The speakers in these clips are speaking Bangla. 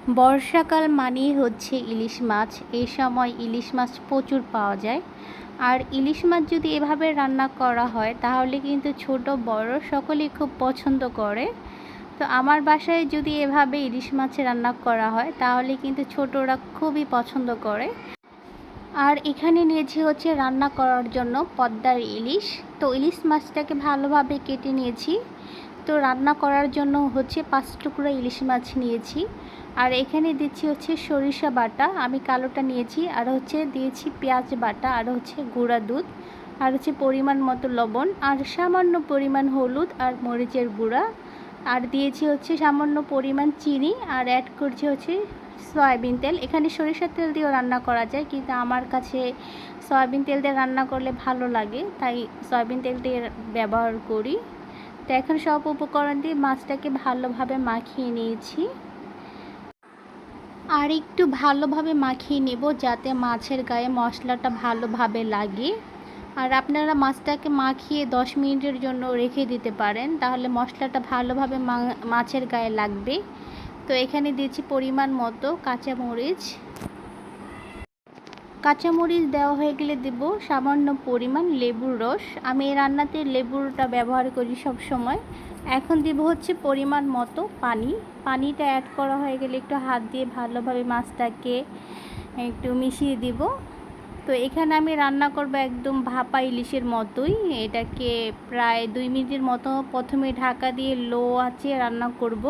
বর্ষাকাল মানেই হচ্ছে ইলিশ মাছ। এই সময় ইলিশ মাছ প্রচুর পাওয়া যায়। আর ইলিশ মাছ যদি এভাবে রান্না করা হয় তাহলে কিন্তু ছোট বড় সকলেই খুব পছন্দ করে। তো আমার বাসায় যদি এভাবে ইলিশ মাছ রান্না করা হয় তাহলে কিন্তু ছোটরা খুবই পছন্দ করে। আর এখানে নিয়েছি হচ্ছে রান্না করার জন্য পদ্মার ইলিশ। তো ইলিশ মাছটাকে ভালোভাবে কেটে নিয়েছি। তো রান্না করার জন্য হচ্ছে 5 টুকরো ইলিশ মাছ নিয়েছি। আর এখানে দিচ্ছি হচ্ছে সরিষা বাটা, আমি কালোটা নিয়েছি। আর হচ্ছে দিয়েছি পেঁয়াজ বাটা, আর হচ্ছে গুঁড়া দুধ, আর হচ্ছে পরিমাণ মতো লবণ, আর সামান্য পরিমাণ হলুদ আর মরিচের গুঁড়া, আর দিয়েছি হচ্ছে সামান্য পরিমাণ চিনি, আর অ্যাড করছি হচ্ছে সয়াবিন তেল। এখানে সরিষার তেল দিয়েও রান্না করা যায়, কিন্তু আমার কাছে সয়াবিন তেল দিয়ে রান্না করলে ভালো লাগে, তাই সয়াবিন তেল দিয়ে ব্যবহার করি। তো এখন সব উপকরণ দিয়ে মাছটাকে ভালোভাবে মাখিয়ে নিয়েছি। আর একটু ভালোভাবে মাখিয়ে নেব যাতে মাছের গায়ে মশলাটা ভালোভাবে লাগে। আর আপনারা মাছটাকে মাখিয়ে 10 মিনিটের জন্য রেখে দিতে পারেন, তাহলে মশলাটা ভালোভাবে মাছের গায়ে লাগবে। তো এখানে দিয়েছি পরিমাণ মতো কাঁচামরিচ। কাঁচামরিচ দেওয়া হয়ে গেলে দেব সামান্য পরিমাণ লেবুর রস। আমি এই রান্নাতে লেবুটা ব্যবহার করি সব সময়। এখন দেব হচ্ছে পরিমাণ মতো পানি। পানিটা অ্যাড করা হয়ে গেলে একটু হাত দিয়ে ভালোভাবে মাছটাকে একটু মিশিয়ে দিব। তো এখানে আমি রান্না করব একদম ভাপা ইলিশের মতোই। এটাকে প্রায় 2 মিনিটের মতো প্রথমে ঢাকা দিয়ে লো আঁচে রান্না করব।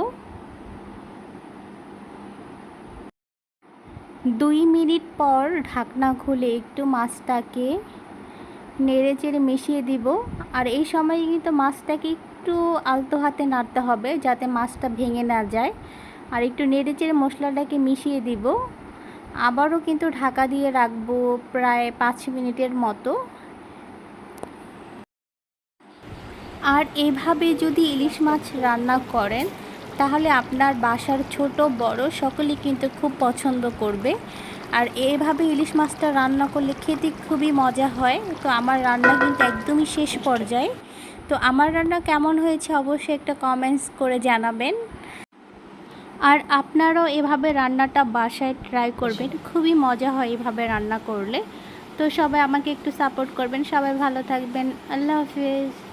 2 মিনিট পর ঢাকনা খুলে একটু মাছটাকে নেড়ে চেড়ে মিশিয়ে দিব। আর এই সময় কিন্তু মাছটাকে একটু আলতো হাতে নাড়তে হবে যাতে মাছটা ভেঙে না যায়। আর একটু নেড়ে চেড়ে মশলাটাকে মিশিয়ে দিব। আবারও কিন্তু ঢাকা দিয়ে রাখবো প্রায় 5 মিনিটের মতো। আর এভাবে যদি ইলিশ মাছ রান্না করেন তাহলে আপনার বাসার ছোট বড় সকলেই কিন্তু খুব পছন্দ করবে। আর এইভাবে ইলিশ মাছটা রান্না করলে খেতে খুবই মজা হয়। তো আমার রান্না কিন্তু একদমই শেষ পর্যায়ে। তো আমার রান্না কেমন হয়েছে অবশ্যই একটা কমেন্টস করে জানাবেন। আর আপনারাও এভাবে রান্নাটা বাসায় ট্রাই করবেন, খুবই মজা হয় এভাবে রান্না করলে। তো সবাই আমাকে একটু সাপোর্ট করবেন। সবাই ভালো থাকবেন। আল্লাহ হাফিজ।